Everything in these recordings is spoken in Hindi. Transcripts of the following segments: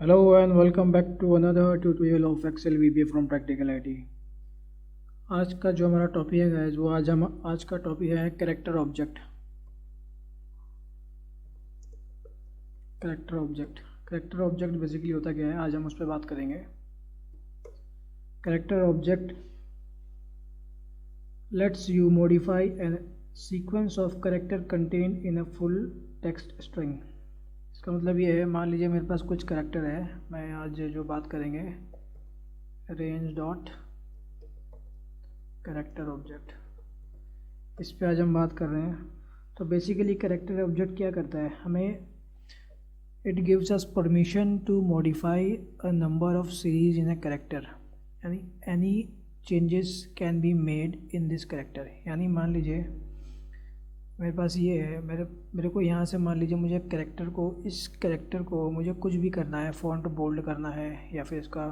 Hello and welcome back to another tutorial of Excel VBA from Practical IT। आज का जो हमारा टॉपिक है गाइस वो आज का टॉपिक है character object. Character object basically होता क्या है, आज हम उस पर बात करेंगे। Character object lets you modify an sequence of character contain in a full text string. इसका मतलब ये है, मान लीजिए मेरे पास कुछ कैरेक्टर है, मैं आज जो बात करेंगे रेंज डॉट कैरेक्टर ऑब्जेक्ट, इस पे आज हम बात कर रहे हैं। तो बेसिकली कैरेक्टर ऑब्जेक्ट क्या करता है, हमें it gives us permission to modify a number of series in a character, यानी any changes can be made in this character. यानी मान लीजिए मेरे पास ये है, मेरे को यहाँ से मान लीजिए मुझे इस कैरेक्टर को मुझे कुछ भी करना है, फ़ॉन्ट बोल्ड करना है या फिर इसका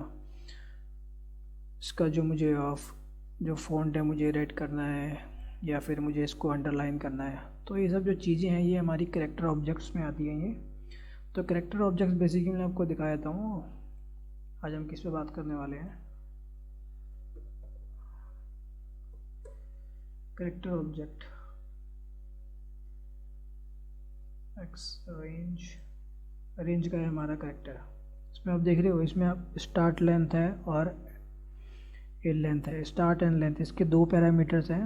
जो फ़ॉन्ट है मुझे रेड करना है या फिर मुझे इसको अंडरलाइन करना है। तो ये सब जो चीज़ें हैं ये हमारी कैरेक्टर ऑब्जेक्ट्स में आती हैं। ये तो कैरेक्टर ऑब्जेक्ट्स बेसिकली मैं आपको दिखा देता हूँ। आज हम किस पे बात करने वाले हैं, कैरेक्टर ऑब्जेक्ट रेंज का है हमारा कैरेक्टर। इसमें आप देख रहे हो, इसमें आप स्टार्ट लेंथ है और ये लेंथ है। स्टार्ट एंड लेंथ इसके दो पैरामीटर्स हैं,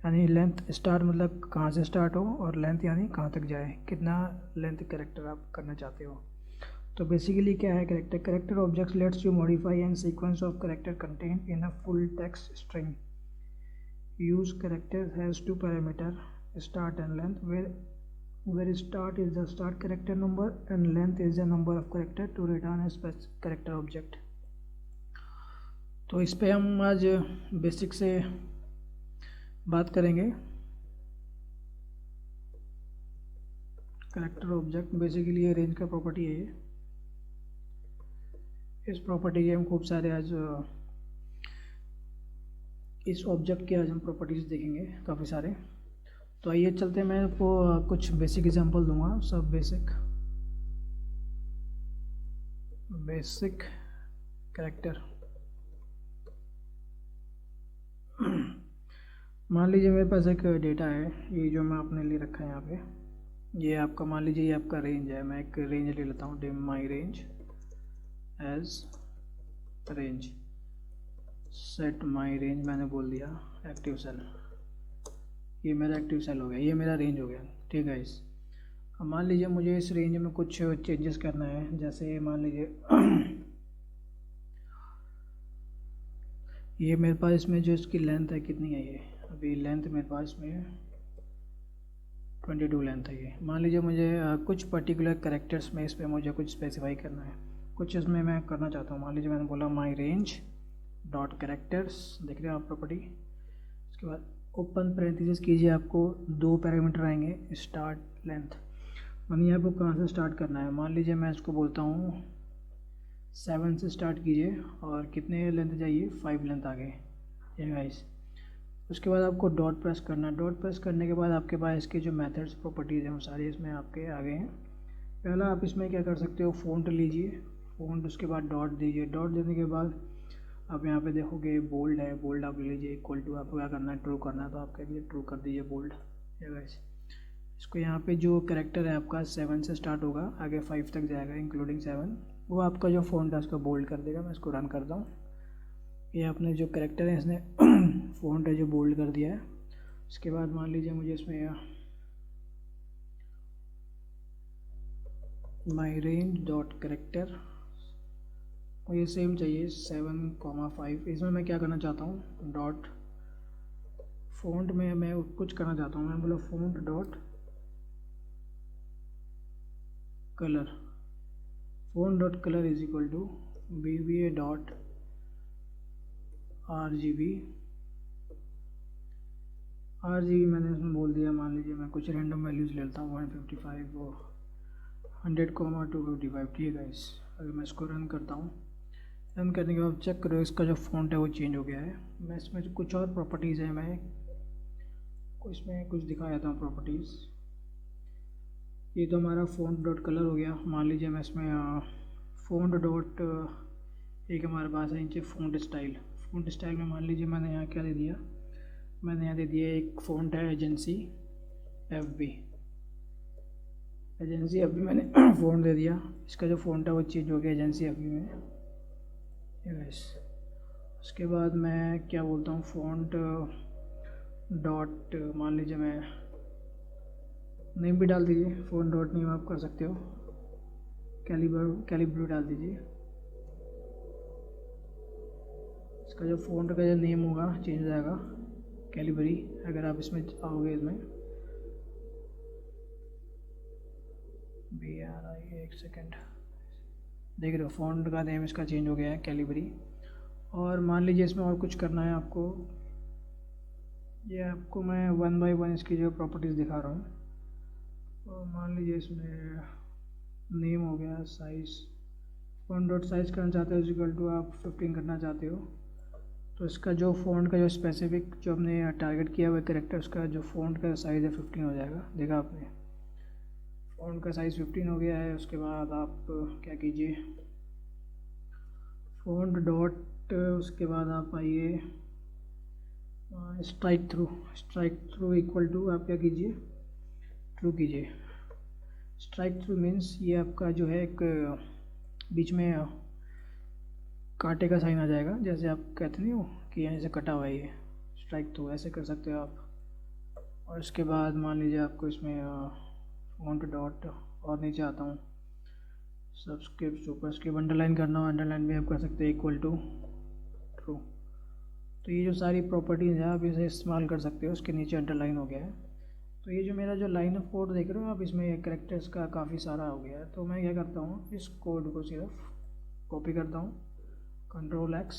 यानी लेंथ स्टार्ट मतलब कहाँ से स्टार्ट हो और लेंथ यानी कहाँ तक जाए, कितना लेंथ कैरेक्टर आप करना चाहते हो। तो बेसिकली क्या है character objects lets you modify an sequence of character contain in a full text string. Use character has two parameter start and length where start is the start character number and length is the number of character to return a character object। तो इस पे हम आज बेसिक से बात करेंगे। कैरेक्टर ऑब्जेक्ट बेसिकली ये रेंज का प्रॉपर्टी है। ये इस प्रॉपर्टी के हम खूब सारे आज इस ऑब्जेक्ट के आज हम प्रॉपर्टीज देखेंगे काफ़ी सारे। तो आइए चलते हैं, मैं आपको कुछ बेसिक एग्जांपल दूंगा। सब बेसिक कैरेक्टर। मान लीजिए मेरे पास एक डेटा है, ये जो मैं अपने लिए रखा है यहाँ पे, ये आपका मान लीजिए ये आपका रेंज है। मैं एक रेंज ले लेता हूँ, dim my range as range, set my range मैंने बोल दिया एक्टिव सेल। ये मेरा एक्टिव सेल हो गया, ये मेरा रेंज हो गया, ठीक है। अब मान लीजिए मुझे इस रेंज में कुछ चेंजेस करना है। जैसे मान लीजिए ये मेरे पास इसमें जो इसकी लेंथ है कितनी है, ये अभी लेंथ मेरे पास में 22 लेंथ है। ये मान लीजिए मुझे कुछ पर्टिकुलर कैरेक्टर्स में इस पर मुझे कुछ स्पेसिफाई करना है, कुछ इसमें मैं करना चाहता हूँ। मान लीजिए मैंने बोला माई रेंज डॉट कैरेक्टर्स, देख रहे हैं आप प्रॉपर्टी। उसके बाद ओपन पैरेंथेसिस कीजिए, आपको दो पैरामीटर आएंगे स्टार्ट लेंथ, मानिए आपको कहाँ से स्टार्ट करना है। मान लीजिए मैं इसको बोलता हूँ 7 से स्टार्ट कीजिए और कितने लेंथ चाहिए, 5 लेंथ आ गए ये गाइस। उसके बाद आपको डॉट प्रेस करना है। डॉट प्रेस करने के बाद आपके पास इसके जो मेथड्स प्रॉपर्टीज़ हैं वो सारी इसमें आपके आ गए हैं। पहला आप इसमें क्या कर सकते हो, फ़ॉन्ट लीजिए, फ़ॉन्ट, उसके बाद डॉट दीजिए। डॉट देने के बाद आप यहाँ पे देखोगे बोल्ड है, बोल्ड आप ले लीजिए, इक्वल टू आपको क्या करना है, ट्रू करना है, तो आप कह दीजिए ट्रू कर दीजिए बोल्ड है गाइस। इसको यहाँ पे जो कैरेक्टर है आपका 7 से स्टार्ट होगा, आगे 5 तक जाएगा इंक्लूडिंग 7, वो आपका जो फ़ॉन्ट है उसको बोल्ड कर देगा। मैं इसको रन करता हूँ, ये अपने जो कैरेक्टर है इसने फ़ॉन्ट है जो बोल्ड कर दिया है। उसके बाद मान लीजिए मुझे इसमें माई रेंज डॉट कैरेक्टर, ये सेम चाहिए 7,5। इसमें मैं क्या करना चाहता हूँ, डॉट फ़ॉन्ट में मैं कुछ करना चाहता हूँ। मैं बोला font dot colour, font dot colour is equal to BBA dot RGB मैंने इसमें बोल दिया। मान लीजिए मैं कुछ रैंडम वैल्यूज़ ले लेता हूँ, 155 और 100,255, ठीक है। अगर मैं इसको रन करता हूँ, रन करने के बाद चेक करो इसका जो फ़ॉन्ट है वो चेंज हो गया है। मैं इसमें कुछ और प्रॉपर्टीज़ है, मैं इसमें कुछ दिखा देता हूँ प्रॉपर्टीज़। ये तो हमारा फ़ॉन्ट डॉट कलर हो गया। मान लीजिए मैं इसमें फ़ॉन्ट डॉट एक हमारे पास है नीचे फ़ॉन्ट स्टाइल में मान लीजिए मैंने यहाँ क्या दे दिया, मैंने यहाँ दे दिया एक फ़ॉन्ट है एजेंसी FB मैंने फ़ॉन्ट दे दिया। इसका जो फ़ॉन्ट है वो चेंज हो गया एजेंसी FB में। यस, उसके बाद मैं क्या बोलता हूँ फ़ॉन्ट डॉट, मान लीजिए मैं नेम भी डाल दीजिए, फ़ॉन्ट डॉट नेम आप कर सकते हो, कैलिब्रो डाल दीजिए। इसका जो फ़ॉन्ट का जो नेम होगा चेंज हो जाएगा कैलिबरी, अगर आप इसमें आओगे, इसमें BRI, एक सेकेंड, देख रहे हो फ़ॉन्ट का नेम इसका चेंज हो गया है कैलिबरी। और मान लीजिए इसमें और कुछ करना है आपको, ये आपको मैं 1 बाय 1 इसकी जो प्रॉपर्टीज़ दिखा रहा हूँ। तो मान लीजिए इसमें नेम हो गया, साइज़, फ़ॉन्ट डॉट साइज़ करना चाहते हो इक्वल टू आप 15 करना चाहते हो, तो इसका जो फ़ॉन्ट का जो स्पेसिफिक जो हमने टारगेट किया हुआ कैरेक्टर, उसका जो फ़ॉन्ट का साइज़ है 15 हो जाएगा। देखा आपने, फ़ॉन्ट का साइज़ 15 हो गया है। उसके बाद आप क्या कीजिए, फ़ॉन्ट डॉट, उसके बाद आप आइए स्ट्राइक थ्रू इक्वल टू आप क्या कीजिए, ट्रू कीजिए। स्ट्राइक थ्रू मीन्स ये आपका जो है एक बीच में कांटे का साइन आ जाएगा, जैसे आप कहते नहीं हो कि यहाँ से कटा हुआ है, ये स्ट्राइक थ्रू, ऐसे कर सकते हो आप। और इसके बाद मान लीजिए आपको इसमें फ़ॉन्ट डॉट, और नीचे आता हूँ सबस्क्रिप्ट सुपरस्क्रिप्ट, अंडरलाइन करना हो, अंडरलाइन भी आप कर सकते हैं इक्वल टू ट्रू। तो ये जो सारी प्रॉपर्टीज़ हैं आप इसे इस्तेमाल कर सकते हो। उसके नीचे अंडरलाइन हो गया है। तो ये जो मेरा जो लाइन ऑफ कोड देख रहे हो आप, इसमें कैरेक्टर्स का काफ़ी सारा हो गया है। तो मैं क्या करता हूँ, इस कोड को सिर्फ कॉपी करता हूँ, Ctrl+X,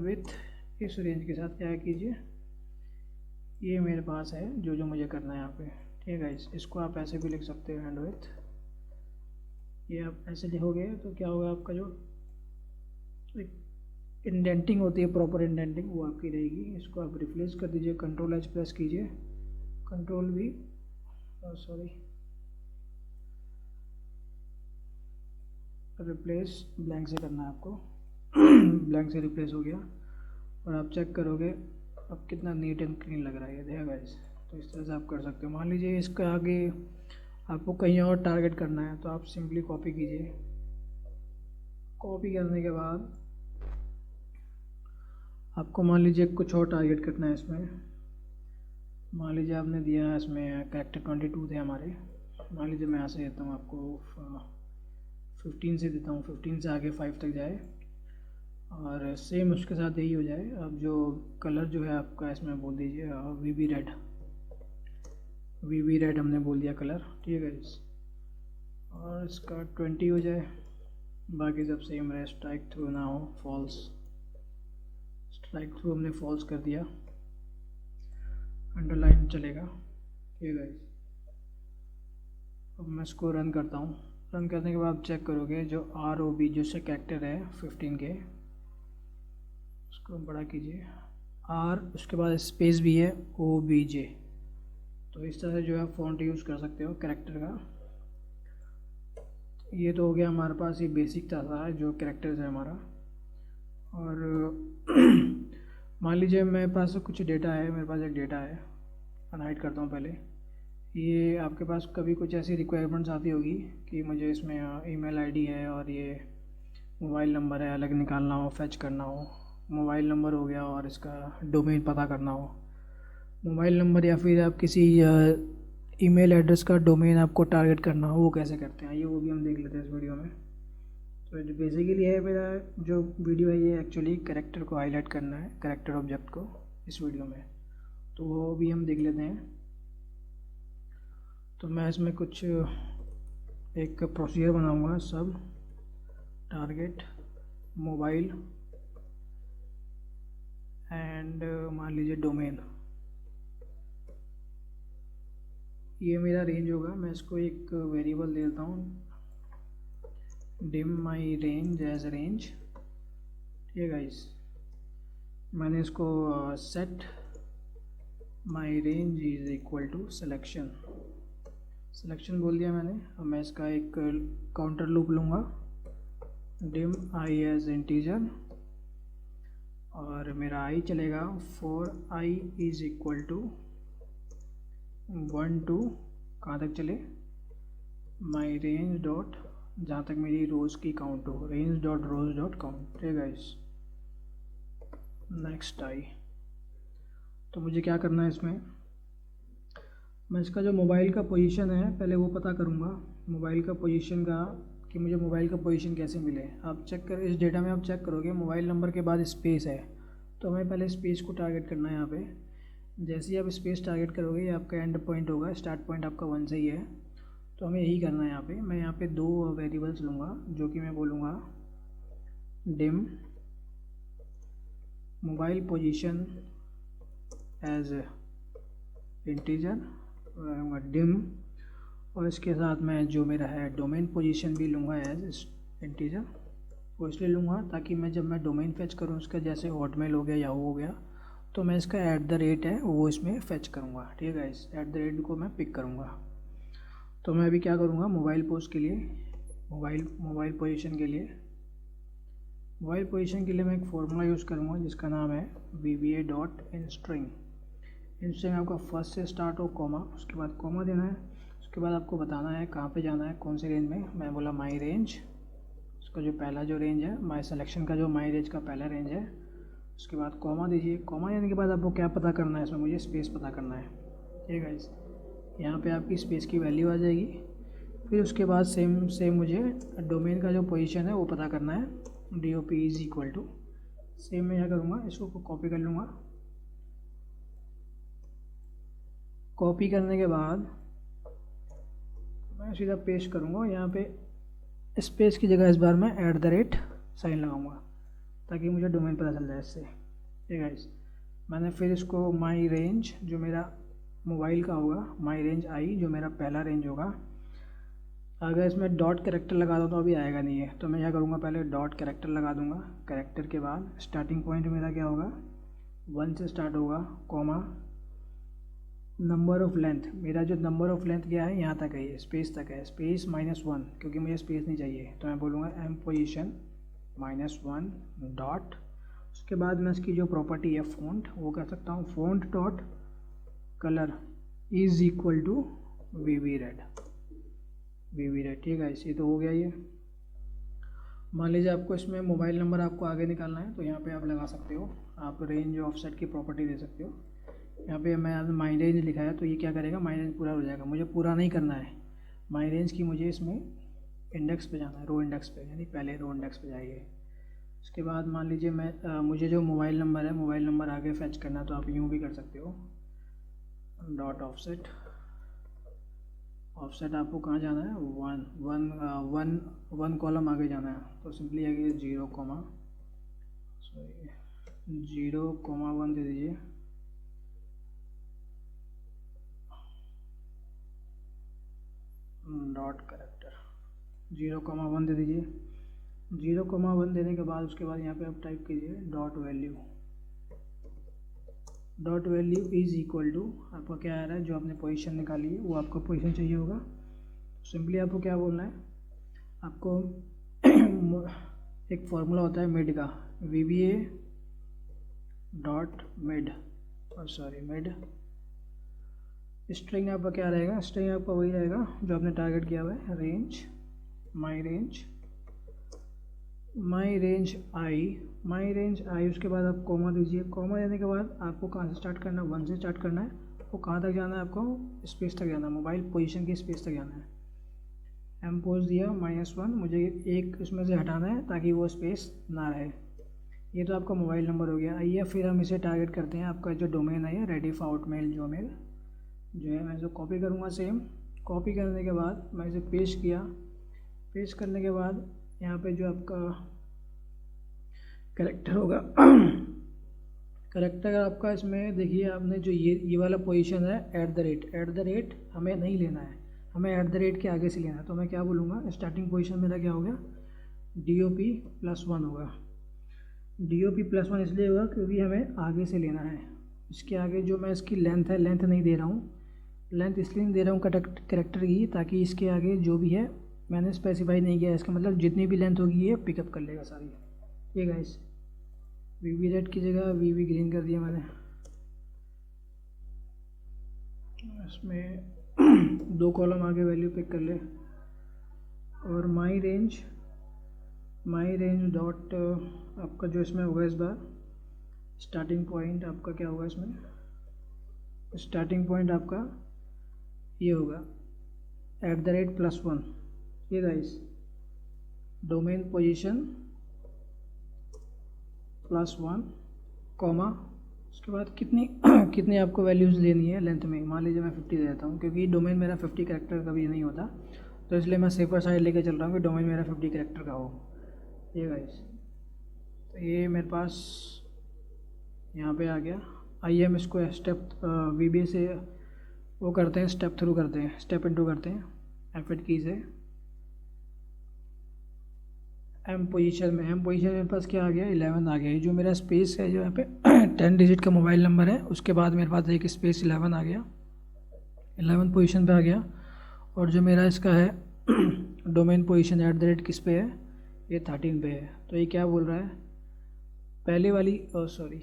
विथ इस रेंज के साथ क्या कीजिए, ये मेरे पास है जो मुझे करना है यहाँ पे, ठीक है। इसको आप ऐसे भी लिख सकते हो, एंड विथ, ये आप ऐसे लिखोगे तो क्या होगा, आपका जो इंडेंटिंग होती है, प्रॉपर इंडेंटिंग, वो आपकी रहेगी। इसको आप रिप्लेस कर दीजिए, Ctrl+H प्रेस कीजिए, Ctrl+V, सॉरी, रिप्लेस ब्लैंक से करना है आपको। ब्लैंक से रिप्लेस हो गया, और आप चेक करोगे अब कितना नीट एंड क्लीन लग रहा है, ये देखा गाइस। तो इस तरह से आप कर सकते हो। मान लीजिए इसका आगे आपको कहीं और टारगेट करना है, तो आप सिंपली कॉपी कीजिए। कॉपी करने के बाद आपको मान लीजिए कुछ और टारगेट करना है इसमें। मान लीजिए आपने दिया है इसमें कैरेक्टर 22 थे हमारे, मान लीजिए मैं यहाँ से देता हूँ आपको 15 से देता हूँ, 15 से आगे 5 तक जाए, और सेम उसके साथ यही हो जाए। अब जो कलर जो है आपका इसमें बोल दीजिए वीबी रेड हमने बोल दिया कलर, ठीक है। और इसका 20 हो जाए, बाकी सब सेम रहे। स्ट्राइक थ्रू ना हो, फॉल्स, स्ट्राइक थ्रू हमने फॉल्स कर दिया, अंडरलाइन चलेगा, ठीक है। अब मैं इसको रन करता हूँ। रन करने के बाद आप चेक करोगे जो ROB जो से कैरेक्टर है 15 के, उसको बड़ा कीजिए, R, उसके बाद स्पेस भी है OBJ। तो इस तरह से जो है फ़ॉन्ट यूज़ कर सकते हो कैरेक्टर का। ये तो हो गया हमारे पास, ये बेसिक था जो कैरेक्टर्स है हमारा। और मान लीजिए मेरे पास कुछ डेटा है, मेरे पास एक डेटा है, अनहाइड करता हूँ पहले। ये आपके पास कभी कुछ ऐसी रिक्वायरमेंट्स आती होगी कि मुझे इसमें ईमेल आईडी है और ये मोबाइल नंबर है, अलग निकालना हो, फैच करना हो। मोबाइल नंबर हो गया, और इसका डोमेन पता करना हो, मोबाइल नंबर, या फिर आप किसी ईमेल एड्रेस का डोमेन आपको टारगेट करना हो, वो कैसे करते हैं, ये वो भी हम देख लेते हैं इस वीडियो में। तो जो बेसिकली है मेरा जो वीडियो है, ये एक्चुअली कैरेक्टर को हाईलाइट करना है, कैरेक्टर ऑब्जेक्ट को, इस वीडियो में। तो वो भी हम देख लेते हैं। तो मैं इसमें कुछ एक प्रोसीजर बनाऊंगा, सब टारगेट मोबाइल एंड मान लीजिए डोमेन, ये मेरा रेंज होगा। मैं इसको एक वेरिएबल दे देता हूँ, dim my range as range, ठीक है गाइस। मैंने इसको set my range is equal to selection, selection बोल दिया मैंने। अब मैं इसका एक काउंटर लूप लूँगा, डिम आई एज इंटीजर, और मेरा आई चलेगा for I is equal to 1 to कहाँ तक चले, माई रेंज डॉट, जहाँ तक मेरी रोज़ की काउंट हो, रेंज डॉट रोज डॉट काउंट। ठीक है गाइस, नेक्स्ट आई। तो मुझे क्या करना है इसमें, मैं इसका जो मोबाइल का पोजीशन है पहले वो पता करूँगा, मोबाइल का पोजीशन का, कि मुझे मोबाइल का पोजीशन कैसे मिले। आप चेक कर, इस डेटा में आप चेक करोगे मोबाइल नंबर के बाद स्पेस है, तो हमें पहले स्पेस को टारगेट करना है यहाँ पे। जैसे ही आप स्पेस टारगेट करोगे ये आपका एंड पॉइंट होगा, स्टार्ट पॉइंट आपका 1 से ही है, तो हमें यही करना है यहाँ पे। मैं यहाँ पे 2 वेरिएबल्स लूँगा, जो कि मैं बोलूँगा dim mobile position as integer, लूँगा डिम, और इसके साथ मैं जो मेरा है डोमेन पोजीशन भी लूँगा एज इंटीजर। वो इसलिए लूँगा ताकि मैं जब मैं डोमेन फेच करूँ उसका, जैसे हॉटमेल हो गया, याहू हो गया, तो मैं इसका @ है वो इसमें फेच करूँगा। ठीक है, इस @ को मैं पिक करूँगा। तो मैं अभी क्या करूँगा, मोबाइल पोस्ट के लिए, मोबाइल पोजीशन के लिए मैं एक फॉर्मूला यूज़ करूँगा जिसका नाम है VBA.inString। इंस्ट्रिंग आपका फर्स्ट से स्टार्ट हो, कॉमा, उसके बाद कॉमा देना है, उसके बाद आपको बताना है कहाँ पे जाना है, कौन से रेंज में। मैं बोला माई रेंज, उसका जो पहला जो रेंज है, माई सिलेक्शन का जो माई रेंज का पहला रेंज है, उसके बाद कॉमा दीजिए। कॉमा देने के बाद आपको क्या पता करना है, इसमें मुझे स्पेस पता करना है। ठीक है, यहाँ पे आपकी स्पेस की वैल्यू आ जाएगी। फिर उसके बाद सेम मुझे डोमेन का जो पोजीशन है वो पता करना है, DOP is equal to, same मैं क्या करूँगा, इसको कॉपी कर लूँगा। कॉपी करने के बाद मैं सीधा पेस्ट करूँगा, यहाँ पे स्पेस की जगह इस बार मैं @ साइन लगाऊंगा ताकि मुझे डोमेन पता चल जाए इससे। ठीक है, मैंने फिर इसको माई रेंज जो मेरा मोबाइल का होगा, माई रेंज आई जो मेरा पहला रेंज होगा, अगर इसमें डॉट कैरेक्टर लगा दो तो अभी आएगा नहीं है, तो मैं क्या करूँगा, पहले डॉट कैरेक्टर लगा दूँगा। कैरेक्टर के बाद स्टार्टिंग पॉइंट मेरा क्या होगा, 1 से स्टार्ट होगा, कॉमा, नंबर ऑफ़ लेंथ, मेरा जो नंबर ऑफ़ लेंथ क्या है, यहाँ तक है, ये स्पेस तक है, स्पेस -1, क्योंकि मुझे स्पेस नहीं चाहिए, तो मैं बोलूँगा एम पोजीशन -1 डॉट, उसके बाद मैं इसकी जो प्रॉपर्टी है फ़ॉन्ट, वो कह सकता हूँ font dot colour is equal to VB red. ठीक है, इसी तो हो गया ये। मान लीजिए आपको इसमें मोबाइल नंबर आपको आगे निकालना है, तो यहाँ पे आप लगा सकते हो, आप रेंज ऑफसेट की प्रॉपर्टी दे सकते हो। यहाँ पे मैं माई रेंज लिखा है, तो ये क्या करेगा, माई रेंज पूरा हो जाएगा। मुझे पूरा नहीं करना है माई रेंज की, मुझे इसमें इंडेक्स पे जाना है, रो इंडेक्स पे, यानी पहले रो इंडेक्स पे जाइए। उसके बाद मान लीजिए मुझे जो मोबाइल नंबर है, मोबाइल नंबर आगे फैच करना है, तो आप यूँ भी कर सकते हो, डॉट ऑफसेट आपको कहाँ जाना है, 1 कॉलम आगे जाना है, तो सिंपली आगे 0,1 दे दीजिए। डॉट कैरेक्टर 0,1 दे दीजिए। 0,1 देने के बाद उसके बाद यहाँ पे आप टाइप कीजिए dot value is equal to, आपका क्या आ रहा है, जो आपने पोजीशन निकाली है वो आपको पोजीशन चाहिए होगा। सिंपली आपको क्या बोलना है, आपको एक फॉर्मूला होता है मिड का, VBA dot mid, mid string आपका क्या रहेगा, स्ट्रिंग आपका वही रहेगा जो आपने टारगेट किया हुआ है, रेंज माई रेंज आई, उसके बाद आप कॉमा दीजिए। कॉमा देने के बाद आपको कहाँ से स्टार्ट करना है, 1 से स्टार्ट करना है, वो कहाँ तक जाना है, आपको स्पेस तक जाना है, मोबाइल पोजीशन की स्पेस तक जाना है। एम पोज दिया -1, मुझे एक इसमें से हटाना है ताकि वो स्पेस ना रहे। ये तो आपका मोबाइल नंबर हो गया। आइए फिर हम इसे टारगेट करते हैं, आपका जो डोमेन है, रेडिफ आउटमेल जो है, मैं इसे कॉपी करूँगा। सेम कॉपी करने के बाद मैं इसे पेस्ट किया, पेस्ट करने के बाद यहाँ पे जो आपका कैरेक्टर होगा कैरेक्टर आपका, इसमें देखिए आपने जो ये वाला पोजीशन है, @ हमें नहीं लेना है, हमें @ के आगे से लेना है। तो मैं क्या बोलूँगा, स्टार्टिंग पोजीशन मेरा क्या हो गया, DOP +1 होगा। DOP +1 इसलिए होगा क्योंकि हमें आगे से लेना है, इसके आगे जो मैं इसकी लेंथ है, लेंथ नहीं दे रहा हूँ, लेंथ इसलिए नहीं दे रहा हूँ करेक्टर की, ताकि इसके आगे जो भी है मैंने स्पेसिफाई नहीं किया, इसका मतलब जितनी भी लेंथ होगी ये पिकअप कर लेगा सारी। ये गाइस वीवी रेड की जगह वीवी ग्रीन कर दिया मैंने। इसमें 2 कॉलम आगे वैल्यू पिक कर ले, और माई रेंज डॉट आपका जो इसमें होगा इस बार स्टार्टिंग पॉइंट आपका क्या होगा, इसमें स्टार्टिंग पॉइंट आपका ये होगा @+1। ये गाइस डोमेन पोजीशन +1 कॉमा, उसके बाद कितनी आपको वैल्यूज़ लेनी है लेंथ में। मान लीजिए मैं 50 दे देता हूँ, क्योंकि डोमेन मेरा 50 कैरेक्टर का भी नहीं होता, तो इसलिए मैं सेफर साइड लेके चल रहा हूँ कि डोमेन मेरा 50 कैरेक्टर का हो। ये गाइस तो ये मेरे पास यहाँ पे आ गया। आइए हम इसको स्टेप VBA से वो करते हैं, स्टेप थ्रू करते हैं, स्टेप इनटू करते हैं F8 की से। एम पोजीशन में मेरे पास क्या आ गया, 11 आ गया। ये जो मेरा स्पेस है जो यहाँ पे 10 डिजिट का मोबाइल नंबर है, उसके बाद मेरे पास एक स्पेस 11 आ गया, 11 पोजीशन पे आ गया। और जो मेरा इसका है डोमेन पोजीशन @ किस पे है, ये 13 पे है। तो ये क्या बोल रहा है, पहले वाली सॉरी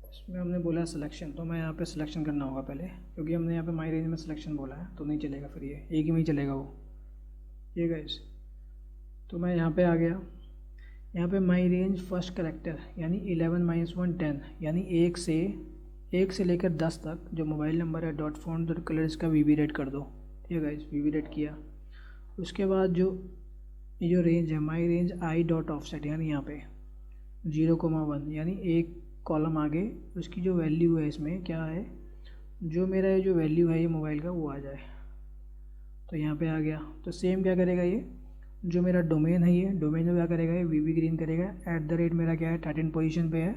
इसमें हमने बोला सिलेक्शन, तो मैं यहाँ पे सिलेक्शन करना होगा पहले, क्योंकि हमने यहाँ पे माई रेंज में सिलेक्शन बोला है, तो नहीं चलेगा फिर, ये एक ही में ही चलेगा वो। ये गाइस तो मैं यहाँ पे आ गया, यहाँ पे माई रेंज फर्स्ट करेक्टर यानी 11 - 1 10, यानी 1 से लेकर 10 तक जो मोबाइल नंबर है .font.color इसका VB रेड कर दो। ठीक है गाइस, VB रेड किया। उसके बाद जो रेंज है माई रेंज i.offset, यानी यहाँ पे 0,1 यानी एक कॉलम आगे उसकी जो वैल्यू है इसमें क्या है, जो मेरा ये जो वैल्यू है ये मोबाइल का वो आ जाए। तो यहाँ पे आ गया। तो सेम क्या करेगा, ये जो मेरा डोमेन है ये डोमेन में क्या करेगा, ये VB ग्रीन करेगा। @ मेरा क्या है 13 पोजीशन पे है,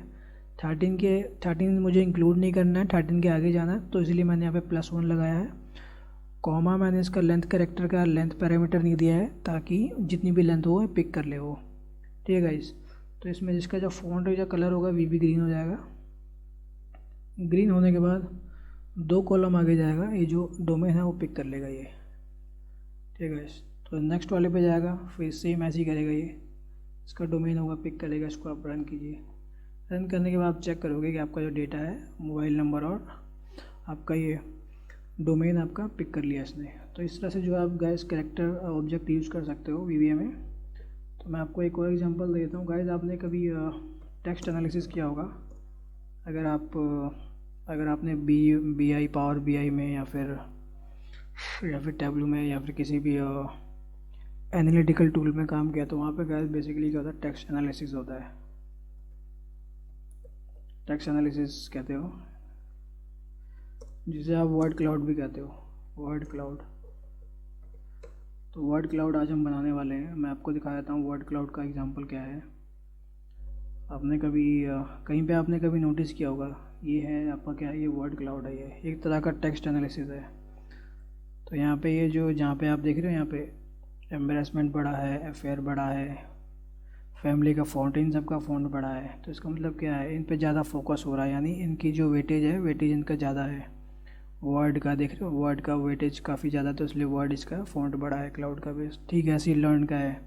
13 मुझे इंक्लूड नहीं करना है, 13 के आगे जाना है, तो इसलिए मैंने यहाँ पे +1 लगाया है। कॉमा मैंने इसका लेंथ करेक्टर का लेंथ पैरामीटर नहीं दिया है, ताकि जितनी भी लेंथ हो पिक कर ले वो। ठीक है गाइस, तो इसमें जिसका जो फॉन्ट या कलर होगा VB ग्रीन हो जाएगा। ग्रीन होने के बाद 2 कॉलम आगे जाएगा, ये जो डोमेन है वो पिक कर लेगा ये। ठीक है गाइस, तो नेक्स्ट वाले पे जाएगा, फिर सेम ऐसे ही करेगा ये, इसका डोमेन होगा पिक करेगा, इसको आप रन कीजिए। रन करने के बाद आप चेक करोगे कि आपका जो डेटा है मोबाइल नंबर और आपका ये डोमेन आपका पिक कर लिया इसने। तो इस तरह से जो आप गाइस कैरेक्टर ऑब्जेक्ट यूज़ कर सकते हो VBA में। तो मैं आपको एक और एग्जांपल देता हूँ गाइस। आपने कभी टेक्स्ट एनालिसिस किया होगा, अगर आपने BI पावर BI में या फिर टैब्लू में या फिर किसी भी एनालिटिकल टूल में काम किया, तो वहाँ पे गाइस बेसिकली क्या होता है, टेक्स्ट एनालिसिस होता है। टेक्स्ट एनालिसिस कहते हो, जिसे आप वर्ड क्लाउड भी कहते हो, वर्ड क्लाउड। तो वर्ड क्लाउड आज हम बनाने वाले हैं। मैं आपको दिखा देता हूँ वर्ड क्लाउड का एग्जांपल क्या है। आपने कभी कहीं पे आपने कभी नोटिस किया होगा, ये है आपका क्या है, ये वर्ड क्लाउड है, ये एक तरह का टेक्स्ट एनालिसिस है। तो यहाँ पे ये जो जहाँ पे आप देख रहे हो, यहाँ पे एम्बेरसमेंट बड़ा है, अफेयर बड़ा है, फैमिली का फ़ॉन्ट, इन सब का फ़ॉन्ट बड़ा है। तो इसका मतलब क्या है, इन पे ज़्यादा फोकस हो रहा है, यानी इनकी जो वेटेज है, वेटेज इनका ज़्यादा है। वर्ड का देख रहे हो, वर्ड का वेटेज काफ़ी ज़्यादा, तो इसलिए वर्ड इसका फ़ॉन्ट बड़ा है, क्लाउड का बेस। ठीक है, ऐसे लर्न का है,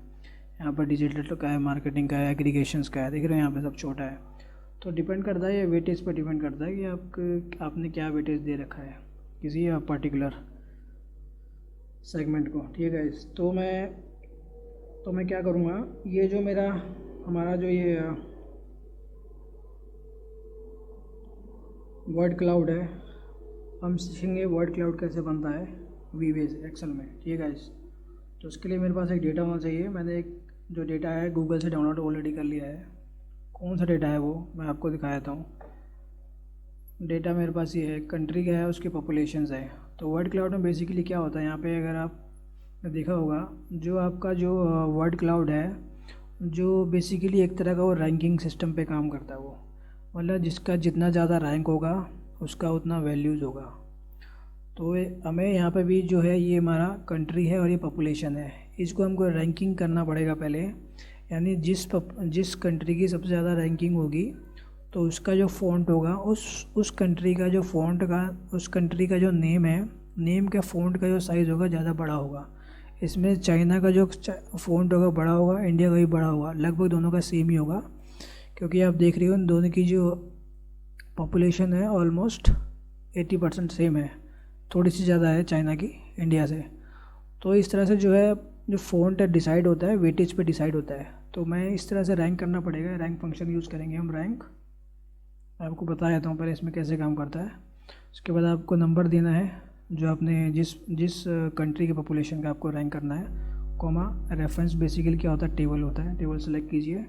यहाँ पर डिजिटल का है, मार्केटिंग का है, एग्रीगेशंस का है, देख रहे हो यहाँ पे सब छोटा है। तो डिपेंड करता है, ये वेटेज पर डिपेंड करता है कि आपने क्या वेटेज दे रखा है किसी पर्टिकुलर सेगमेंट को। ठीक है, तो मैं क्या करूँगा, ये जो हमारा जो ये वर्ड क्लाउड है, हम सीखेंगे वर्ड क्लाउड कैसे बनता है VBA से एक्सेल में। ठीक है गाइस, तो उसके लिए मेरे पास एक डेटा होना चाहिए। मैंने एक जो डेटा है गूगल से डाउनलोड ऑलरेडी कर लिया है। कौन सा डेटा है वो मैं आपको दिखा देता हूँ। डेटा मेरे पास ये है, कंट्री का है, उसकी पॉपुलेशंस है। तो वर्ड क्लाउड में बेसिकली क्या होता है, यहाँ पे अगर आपने देखा होगा, जो आपका जो वर्ड क्लाउड है, जो बेसिकली एक तरह का वो रैंकिंग सिस्टम पे काम करता है। वो मतलब जिसका जितना ज़्यादा रैंक होगा उसका उतना वैल्यूज़ होगा। तो हमें यहाँ पे भी जो है, ये हमारा कंट्री है और ये पॉपुलेशन है, इसको हमको रैंकिंग करना पड़ेगा पहले। यानी जिस कंट्री की सबसे ज़्यादा रैंकिंग होगी, तो उसका जो फ़ॉन्ट होगा, उस कंट्री का जो फ़ॉन्ट का, उस कंट्री का जो नेम है, नेम के फ़ॉन्ट का जो साइज़ होगा ज़्यादा बड़ा होगा। इसमें चाइना का जो फ़ॉन्ट होगा बड़ा होगा, इंडिया का भी बड़ा होगा, लगभग दोनों का सेम ही होगा, क्योंकि आप देख रहे हो इन दोनों की जो पॉपुलेशन है ऑलमोस्ट 80% सेम है, थोड़ी सी ज़्यादा है चाइना की इंडिया से। तो इस तरह से जो है जो फ़ॉन्ट है डिसाइड होता है, वेटेज पे डिसाइड होता है। तो मैं इस तरह से रैंक करना पड़ेगा, रैंक फंक्शन यूज़ करेंगे हम। रैंक आपको बता देता हूँ पहले इसमें कैसे काम करता है। उसके बाद आपको नंबर देना है जो आपने जिस कंट्री के पॉपुलेशन का आपको रैंक करना है, कॉमा रेफरेंस बेसिकली क्या होता है, टेबल होता है। टेबल सेलेक्ट कीजिए,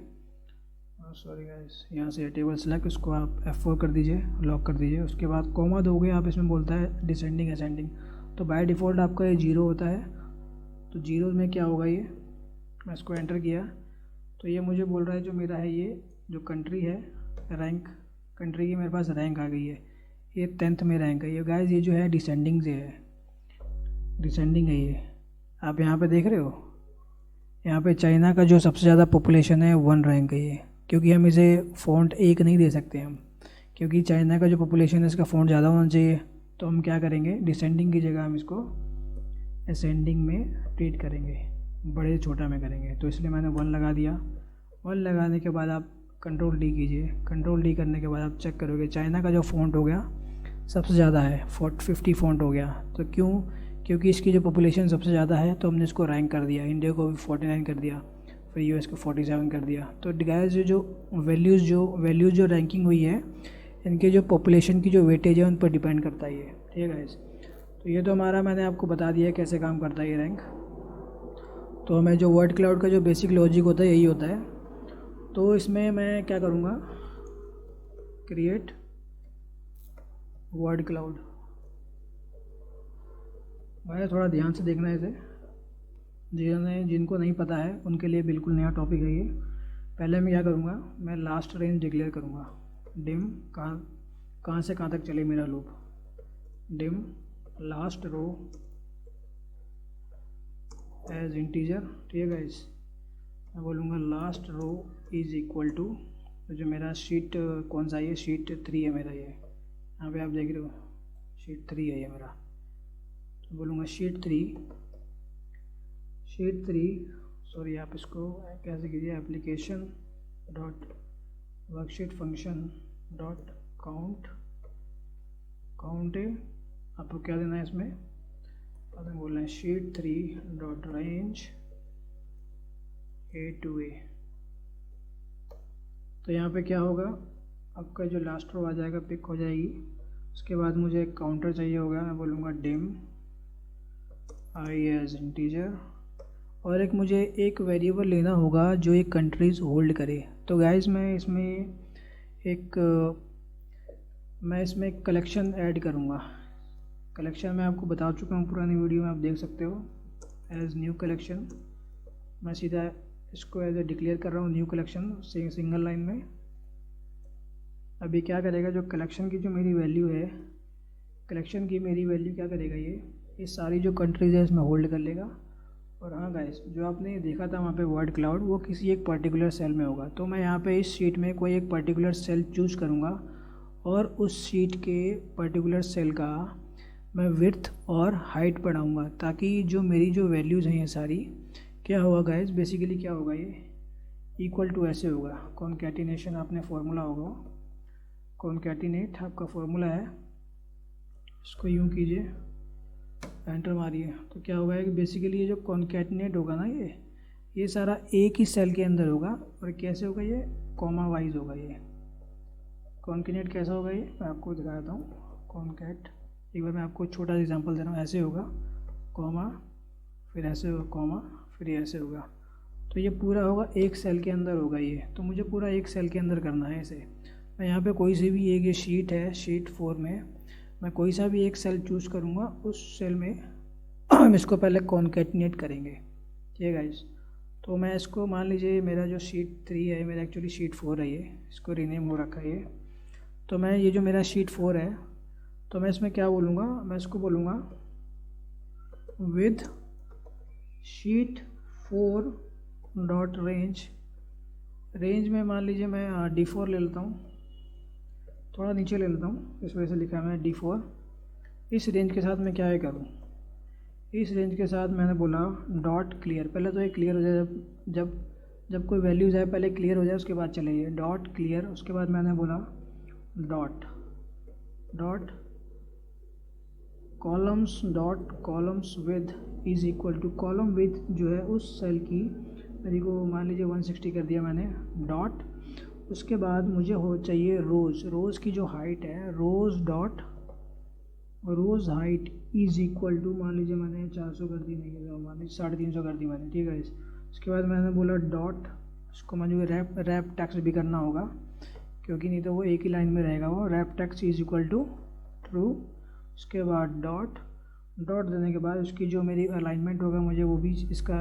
सॉरी गाइस, यहाँ से टेबल सेलेक्ट, उसको आप F4 कर दीजिए, लॉक कर दीजिए। उसके बाद कॉमा दोगे आप, इसमें बोलता है डिसेंडिंग असेंडिंग, तो बाय डिफ़ॉल्ट आपका ये 0 होता है। तो 0 में क्या होगा, ये मैं इसको एंटर किया तो ये मुझे बोल रहा है जो मेरा है ये जो कंट्री है, रैंक कंट्री की मेरे पास रैंक आ गई है, ये 10th में रैंक है। ये गाइस ये जो है डिसेंडिंग से है, डिसेंडिंग है ये। आप यहाँ पे देख रहे हो, यहाँ पे चाइना का जो सबसे ज़्यादा पॉपुलेशन है 1 रैंक है ये, क्योंकि हम इसे फ़ॉन्ट 1 नहीं दे सकते हम, क्योंकि चाइना का जो पॉपुलेशन है इसका फ़ॉन्ट ज़्यादा होना चाहिए। तो हम क्या करेंगे, डिसेंडिंग की जगह हम इसको असेंडिंग में ट्रीट करेंगे, बड़े छोटा में करेंगे। तो इसलिए मैंने 1 लगा दिया। 1 लगाने के बाद आप कंट्रोल डी कीजिए। कंट्रोल डी करने के बाद आप चेक करोगे चाइना का जो फ़ॉन्ट हो गया सबसे ज़्यादा है, 50 फ़ॉन्ट हो गया। तो क्यों, क्योंकि इसकी जो पॉपुलेशन सबसे ज़्यादा है तो हमने इसको रैंक कर दिया। इंडिया को भी 49 कर दिया, फिर यूएस को 47 कर दिया। तो गाइस जो वैल्यूज़ जो रैंकिंग हुई है, इनके जो पॉपुलेशन की जो वेटेज है उन पर डिपेंड करता है ये, ठीक है गाइस। तो ये तो हमारा मैंने आपको बता दिया है कैसे काम करता है ये रैंक। तो हमें जो वर्ड क्लाउड का जो बेसिक लॉजिक होता है यही होता है। तो इसमें मैं क्या करूँगा, क्रिएट वर्ड क्लाउड। भाई थोड़ा ध्यान से देखना है इसे, जिनको नहीं पता है उनके लिए बिल्कुल नया टॉपिक है ये। पहले मैं क्या करूँगा, मैं लास्ट रेंज डिक्लेयर करूँगा। डिम कहाँ से कहाँ तक चले मेरा लूप, dim last row as integer, ठीक है गाइस। मैं बोलूँगा last row is equal to, जो मेरा शीट कौन सा है, शीट 3 है मेरा ये, यहाँ पे आप देख रहे हो शीट 3 है ये मेरा। तो बोलूँगा शीट 3, सॉरी आप इसको कैसे कीजिए, application dot worksheet function dot count है। आपको क्या देना है इसमें, हमें बोलना है sheet 3 dot range A to A। तो यहाँ पे क्या होगा, आपका जो लास्ट रो आ जाएगा पिक हो जाएगी। उसके बाद मुझे एक काउंटर चाहिए होगा, मैं बोलूँगा डिम आई एज इंटीजर, और एक मुझे एक वेरिएबल लेना होगा जो एक कंट्रीज़ होल्ड करे। तो गाइस मैं इसमें एक कलेक्शन ऐड करूँगा। कलेक्शन मैं आपको बता चुका हूँ पुरानी वीडियो में, आप देख सकते हो एज न्यू कलेक्शन। मैं सीधा इसको एज ए डिक्लेयर कर रहा हूँ न्यू कलेक्शन सिंगल लाइन में। अभी क्या करेगा, जो कलेक्शन की जो मेरी वैल्यू है, कलेक्शन की मेरी वैल्यू क्या करेगा, ये सारी जो कंट्रीज है इसमें होल्ड कर लेगा। और हाँ गाइस, जो आपने देखा था वहाँ पे वर्ड क्लाउड, वो किसी एक पर्टिकुलर सेल में होगा। तो मैं यहाँ पे इस शीट में कोई एक पर्टिकुलर सेल चूज़ करूँगा और उस शीट के पर्टिकुलर सेल का मैं विड्थ और हाइट बढ़ाऊँगा, ताकि जो मेरी जो वैल्यूज़ हैं ये सारी क्या होगा गाइस, बेसिकली क्या होगा, ये इक्वल टू ऐसे होगा। कॉन्कैटिनेशन आपने फार्मूला होगा, कॉन्कैटिनेट आपका फार्मूला है, इसको यूँ कीजिए, एंटर मारिए। तो क्या होगा कि बेसिकली ये जो कॉन्कैटिनेट होगा ना, ये सारा एक ही सेल के अंदर होगा। और कैसे होगा, ये कॉमा वाइज होगा। ये कॉन्कैटिनेट कैसा होगा, ये मैं आपको दिखा देता हूँ। कॉन्कैट, एक बार मैं आपको छोटा सा एग्जांपल दे रहा हूँ। ऐसे होगा कॉमा, फिर ऐसे होगा कॉमा, फिर ऐसे होगा। तो ये पूरा होगा एक सेल के अंदर होगा ये। तो मुझे पूरा एक सेल के अंदर करना है इसे। मैं यहाँ पे कोई सी भी एक, ये शीट है, शीट 4 में मैं कोई सा भी एक सेल चूज़ करूँगा, उस सेल में हम इसको पहले कॉन्कैटिनेट करेंगे, ठीक है गाइस। तो मैं इसको मान लीजिए मेरा जो शीट 3 है, मेरा एक्चुअली शीट 4 है, ये इसको रीनेम हो रखा है ये। तो मैं ये जो मेरा शीट 4 है, तो मैं इसमें क्या बोलूँगा, मैं इसको बोलूँगा विद शीट 4 डॉट रेंज में मान लीजिए मैं D4 ले लेता हूँ, थोड़ा नीचे ले लेता हूँ, इस वजह से लिखा है मैंने D4। इस रेंज के साथ मैं क्या करूँ, इस रेंज के साथ मैंने बोला डॉट क्लियर। पहले तो ये क्लियर हो जाए, जब जब कोई वैल्यूज़ आए पहले क्लियर हो जाए, उसके बाद चलेगी डॉट क्लियर। उसके बाद मैंने बोला dot columns width is equal to, column width जो है उस सेल की मेरे को मान लीजिए 160 कर दिया मैंने, डॉट। उसके बाद मुझे हो चाहिए रोज़ की जो हाइट है, रोज़ हाइट इज़ इक्वल टू, मान लीजिए मैंने 400 कर दी, नहीं मान लीजिए 350 कर दी मैंने, ठीक है। उसके बाद मैंने बोला डॉट, उसको मुझे रैप टेक्स्ट भी करना होगा, क्योंकि नहीं तो वो एक ही लाइन में रहेगा, वो wrap text is equal to true. उसके बाद डॉट देने के बाद उसकी जो मेरी अलाइनमेंट होगा, मुझे वो भी इसका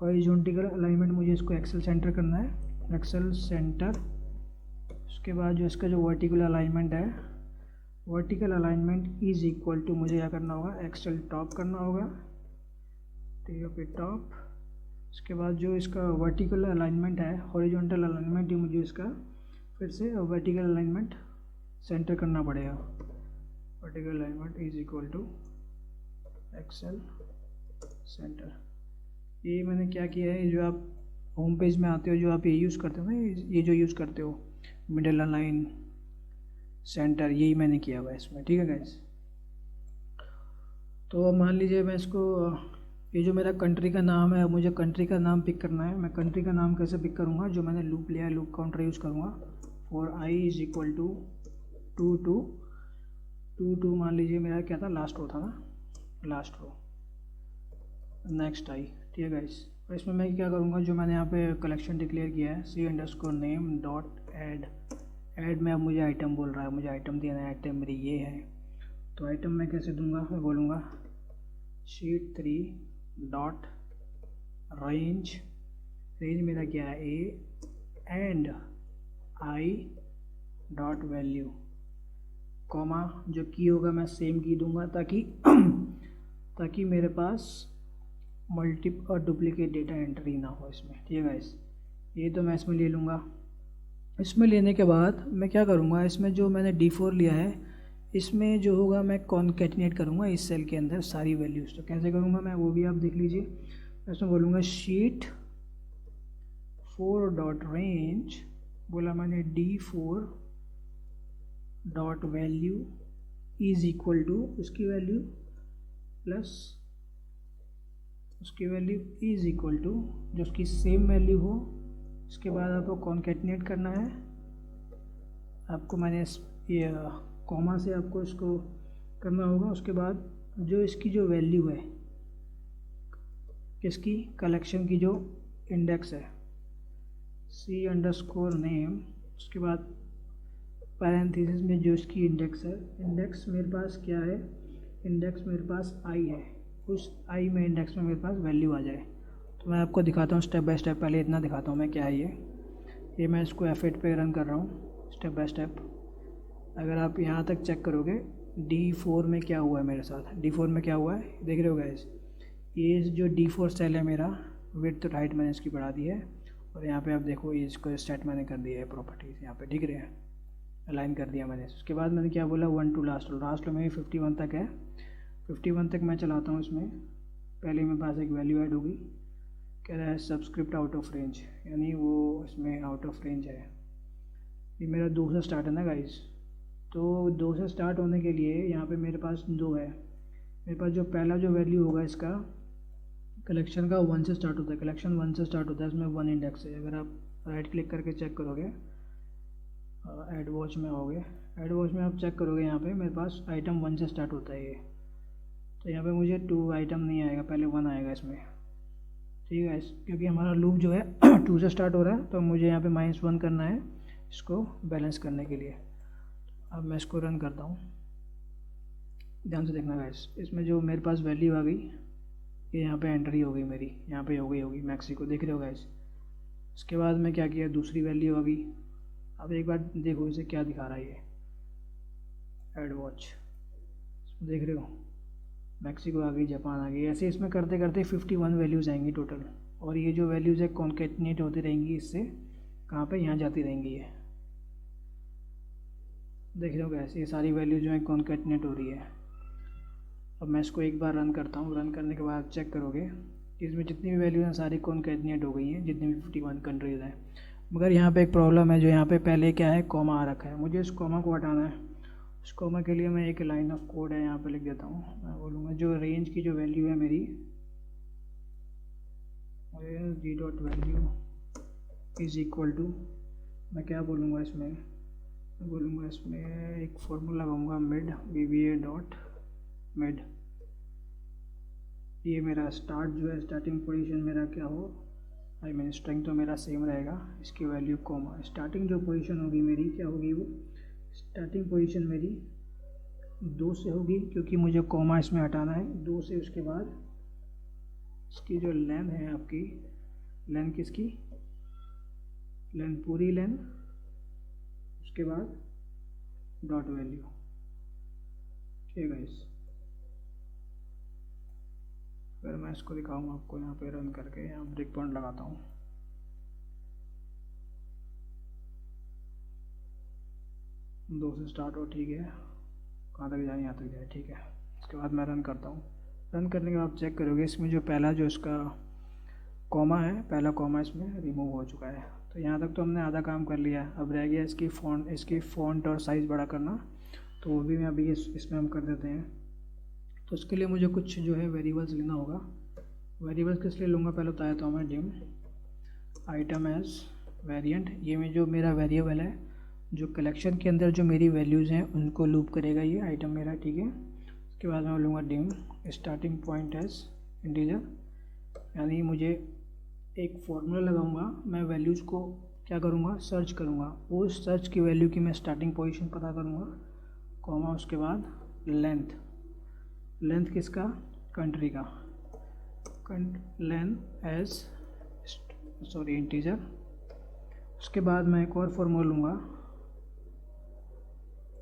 हॉरिजॉन्टल अलाइनमेंट, मुझे इसको एक्सेल सेंटर करना है, एक्सेल सेंटर। उसके बाद जो इसका जो वर्टिकल अलाइनमेंट है, vertical alignment is equal to, मुझे क्या करना होगा, एक्सेल टॉप करना होगा, ठीक है, टॉप। उसके बाद जो इसका वर्टिकल अलाइनमेंट है, हॉरिजॉन्टल अलाइनमेंट ही मुझे इसका फिर से वर्टिकल अलाइनमेंट सेंटर करना पड़ेगा। Vertical alignment is equal to Excel centre. ये मैंने क्या किया है, जो आप होम पेज में आते हो, जो आप ये यूज़ करते हो ना, ये जो यूज़ करते हो मिडल अलाइन सेंटर, यही मैंने किया हुआ है इसमें, ठीक है गाइस। तो अब मान लीजिए मैं इसको, ये जो मेरा कंट्री का नाम है, मुझे कंट्री का नाम पिक करना है। मैं कंट्री का नाम कैसे पिक करूँगा, जो मैंने लूप लिया है, लूप काउंटर यूज़ करूँगा। For I is equal to 2 मान लीजिए मेरा क्या था, लास्ट रो था ना, लास्ट रो, नेक्स्ट आई, ठीक है गाइस। और इसमें मैं क्या करूँगा, जो मैंने यहाँ पे कलेक्शन डिक्लेयर किया है, C_name डॉट ऐड में अब मुझे आइटम बोल रहा है, मुझे आइटम देना है, आइटम मेरी ये है। तो आइटम मैं कैसे दूंगा, मैं बोलूँगा शीट 3 डॉट रेंज मेरा क्या है, A and I dot value, comma जो की होगा मैं सेम की दूंगा, ताकि मेरे पास और डुप्लीकेट डेटा एंट्री ना हो इसमें, ठीक है गाइस। ये तो मैं इसमें ले लूँगा। इसमें लेने के बाद मैं क्या करूँगा, इसमें जो मैंने D4 लिया है, इसमें जो होगा मैं कॉन्केटिनेट करूँगा इस सेल के अंदर सारी वैल्यूज़। तो कैसे करूँगा मैं, वो भी आप देख लीजिए। मैं इसमें बोलूँगा शीट 4 डॉट रेंज, बोला मैंने D4 dot value is equal to, उसकी वैल्यू प्लस उसकी वैल्यू इज़ इक्वल टू जो उसकी सेम वैल्यू हो। उसके बाद आपको कॉन्केटिनेट करना है, आपको मैंने ये कॉमा से आपको इसको करना होगा। उसके बाद जो इसकी जो वैल्यू है, किसकी, कलेक्शन की जो इंडेक्स है, C_name, उसके बाद पैरेंथेसिस में जो इसकी इंडेक्स है, इंडेक्स मेरे पास क्या है, इंडेक्स मेरे पास आई है, उस आई में इंडेक्स में मेरे पास वैल्यू आ जाए। तो मैं आपको दिखाता हूँ स्टेप बाय स्टेप। पहले इतना दिखाता हूँ मैं क्या है ये मैं इसको F8 पे रन कर रहा हूँ स्टेप बाय स्टेप। अगर आप यहाँ तक चेक करोगे D4 में क्या हुआ है मेरे साथ, D4 में क्या हुआ है देख रहे हो गाइस, ये जो D4 सेल है मेरा, विड्थ तो हाइट मैंने इसकी बढ़ा दी है, और यहाँ पे आप देखो ये इसको सेट मैंने कर दिया है, प्रॉपर्टीज़ यहाँ पे दिख रहे हैं, अलाइन कर दिया मैंने। उसके बाद मैंने क्या बोला, 1 to लास्ट में 51 तक है, 51 तक मैं चलाता हूँ। इसमें पहले मेरे पास एक वैल्यू ऐड होगी, कह रहा है सब्सक्रिप्ट आउट ऑफ रेंज, यानी वो इसमें आउट ऑफ रेंज है। ये मेरा 2 से स्टार्ट है ना गाइस, तो 2 से स्टार्ट होने के लिए यहाँ पे मेरे पास 2 है। मेरे पास जो पहला जो वैल्यू होगा इसका कलेक्शन का 1 से स्टार्ट होता है, कलेक्शन 1 से स्टार्ट होता है, इसमें 1 इंडेक्स है। अगर आप राइट क्लिक करके चेक करोगे, ऐड वॉच में आओगे, ऐड वॉच में आप चेक करोगे, यहाँ पे मेरे पास आइटम 1 से स्टार्ट होता है ये, तो यहाँ पे मुझे 2 आइटम नहीं आएगा, पहले 1 आएगा इसमें, ठीक है। क्योंकि हमारा लूप जो है 2 से स्टार्ट हो रहा है, तो मुझे यहाँ पे -1 करना है इसको बैलेंस करने के लिए। अब मैं इसको रन करता हूँ, ध्यान से देखना गाइस। इसमें जो मेरे पास वैल्यू आ गई, ये यहाँ पे एंट्री हो गई मेरी, यहाँ पे हो गई होगी मैक्सिको, देख रहे हो गाइस। उसके बाद मैं क्या किया, दूसरी वैल्यू आ गई। अब एक बार देखो इसे क्या दिखा रहा है ये ऐड वॉच, देख रहे हो, मैक्सिको आ गई, जापान आ गई। ऐसे इसमें करते करते 51 वैल्यूज़ आएंगी टोटल, और ये जो वैल्यूज़ है कॉन्केटिनेट होती रहेंगी, इससे कहाँ पे, यहाँ जाती रहेंगी। ये देख रहे हो कैसे ये सारी वैल्यू जो है कॉन्केटिनेट हो रही है। अब मैं इसको एक बार रन करता हूँ। रन करने के बाद चेक करोगे इसमें जितनी भी वैल्यू हैं सारी कॉन्कैटिनेट हो गई हैं, जितनी भी 51 कंट्रीज़ हैं। मगर यहाँ पे एक प्रॉब्लम है, जो यहाँ पे पहले क्या है कॉमा आ रखा है, मुझे इस कॉमा को हटाना है। उस कॉमा के लिए मैं एक लाइन ऑफ कोड है यहाँ पे लिख देता हूँ। मैं बोलूँगा जो रेंज की जो वैल्यू है मेरी, G dot value is equal to, मैं क्या बोलूँगा इसमें, मैं बोलूँगा इसमें एक फॉर्मूला लगाऊँगा मिड BBA डॉट मिड। ये मेरा स्टार्ट जो है स्टार्टिंग पोजीशन मेरा क्या हो, आई मीन स्ट्रिंग तो मेरा सेम रहेगा, इसकी वैल्यू कॉमा। स्टार्टिंग जो पोजीशन होगी मेरी क्या होगी, वो स्टार्टिंग पोजीशन मेरी 2 से होगी, क्योंकि मुझे कॉमा इसमें हटाना है। 2 से उसके बाद इसकी जो लेंथ है आपकी, लेंथ किसकी, लेंथ पूरी लेंथ, उसके बाद डॉट वैल्यू। ठीक है गाइस, फिर मैं इसको दिखाऊंगा आपको यहाँ पे रन करके। यहाँ ब्रेक पॉइंट लगाता हूँ। दो से स्टार्ट हो, ठीक है, कहाँ तक जाए, यहाँ तक जाए, ठीक है। उसके बाद मैं रन करता हूँ। रन करने के बाद आप चेक करोगे इसमें जो पहला जो इसका कॉमा है, पहला कॉमा इसमें रिमूव हो चुका है। तो यहाँ तक तो हमने आधा काम कर लिया है। अब रह गया इसकी फ़ॉन्ट और साइज़ बड़ा करना, तो वो भी मैं अभी इसमें हम कर देते हैं। तो उसके लिए मुझे कुछ जो है वेरिएबल्स लेना होगा। वेरिएबल्स किस लिए लूँगा पहले बताया मैं डिम आइटम एज वेरिएंट। ये में जो मेरा वेरिएबल है, जो कलेक्शन के अंदर जो मेरी वैल्यूज़ हैं उनको लूप करेगा ये आइटम मेरा, ठीक है। उसके बाद मैं लूँगा dim starting point as integer, यानी मुझे एक फॉर्मूला लगाऊंगा, मैं वैल्यूज़ को क्या करूँगा, सर्च करूँगा। उस सर्च की वैल्यू की मैं स्टार्टिंग पोजीशन पता करूँगा, कॉमा, उसके बाद लेंथ, लेंथ किसका, कंट्री का, लेंथ एज सॉरी इंटीजर। उसके बाद मैं एक और फॉर्मूला लूँगा।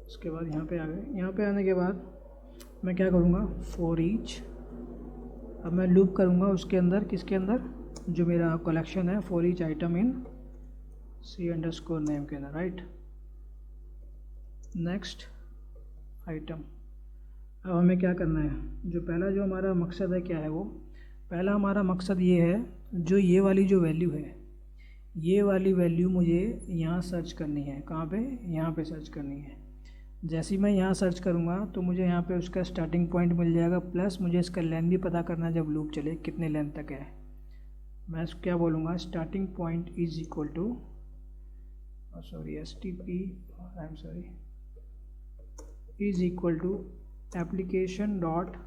उसके बाद यहाँ पे आ गए। यहाँ पे आने के बाद मैं क्या करूँगा, फॉर ईच, अब मैं लूप करूँगा उसके अंदर, किसके अंदर, जो मेरा कलेक्शन है, for each item in C_ name के अंदर, राइट। Next item. अब हमें क्या करना है, जो पहला जो हमारा मकसद है क्या है, वो पहला हमारा मकसद ये है, जो ये वाली जो वैल्यू है, ये वाली वैल्यू मुझे यहाँ सर्च करनी है। कहाँ पे, यहाँ पे सर्च करनी है। जैसे ही मैं यहाँ सर्च करूँगा तो मुझे यहाँ पे उसका स्टार्टिंग पॉइंट मिल जाएगा, प्लस मुझे इसका लेंथ भी पता करना है, जब लूप चले कितने लेंथ तक है। मैं इसको क्या बोलूँगा, starting point is equal to sorry STP I am sorry is equal to application dot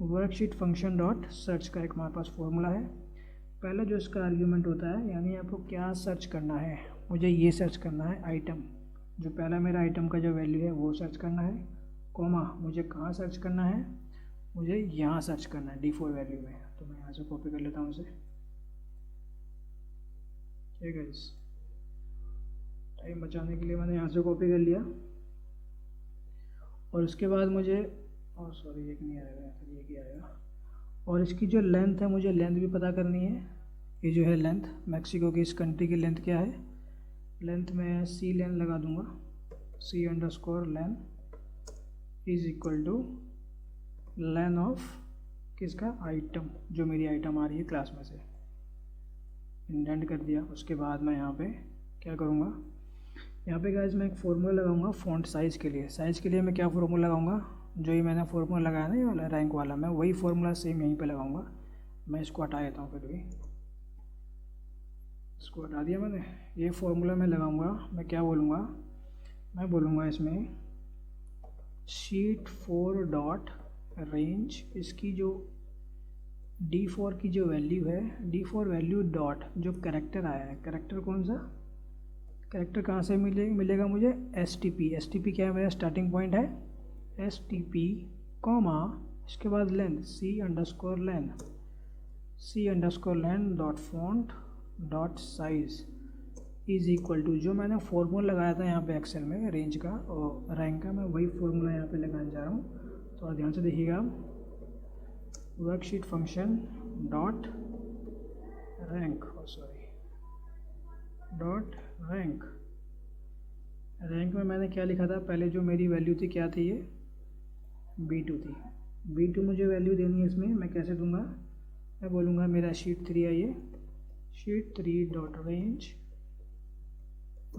worksheet function dot search का एक हमारे पास फॉर्मूला है। पहला जो इसका आर्ग्यूमेंट होता है, यानी आपको क्या सर्च करना है, मुझे ये सर्च करना है आइटम, जो पहला मेरा आइटम का जो वैल्यू है वो सर्च करना है, कॉमा, मुझे कहाँ सर्च करना है, मुझे यहाँ सर्च करना है D4 वैल्यू में। तो मैं यहाँ से कॉपी कर लेता हूँ उसे, ठीक है। इस टाइम बचाने के लिए मैंने यहाँ से कॉपी कर लिया। और उसके बाद मुझे, और सॉरी एक नहीं आएगा, फिर ये क्या आएगा, और इसकी जो लेंथ है, मुझे लेंथ भी पता करनी है। ये जो है लेंथ, मैक्सिको की इस कंट्री की लेंथ क्या है, लेंथ में C लेंथ लगा दूंगा, C_ length is equal to length of किसका, आइटम, जो मेरी आइटम आ रही है क्लास में से, इंडेंट कर दिया। उसके बाद मैं यहाँ पे क्या करूँगा, यहाँ पे गाइस मैं एक फॉर्मूला लगाऊंगा फ़ॉन्ट साइज़ के लिए। साइज़ के लिए मैं क्या फॉर्मूला लगाऊंगा, जो ही मैंने फॉर्मूला लगाया ना ये वाला रैंक वाला, मैं वही फॉर्मूला सेम यहीं पे लगाऊंगा। मैं इसको हटा देता हूँ, फिर भी इसको हटा दिया मैंने। ये फॉर्मूला मैं लगाऊंगा, मैं क्या बोलूँगा, मैं बोलूँगा इसमें शीट 4 डॉट रेंज, इसकी जो D4 की जो वैल्यू है, D4 वैल्यू डॉट जो कैरेक्टर आया है, कैरेक्टर कौन सा, कैरेक्टर कहाँ से मिलेगा मुझे, STP क्या है, मेरा स्टार्टिंग पॉइंट है STP, कॉमा, इसके बाद length C_ length dot font dot size is equal to, जो मैंने फॉर्मूला लगाया था यहाँ पे एक्सेल में रेंज का और रैंक का, मैं वही फॉर्मूला यहाँ पे लगाने जा रहा हूँ। तो ध्यान से देखिएगा, worksheet function dot rank, dot rank में मैंने क्या लिखा था, पहले जो मेरी वैल्यू थी क्या थी, ये B2 थी। B2 मुझे वैल्यू देनी है इसमें, मैं कैसे दूंगा, मैं बोलूँगा मेरा शीट 3 है ये, sheet 3 dot range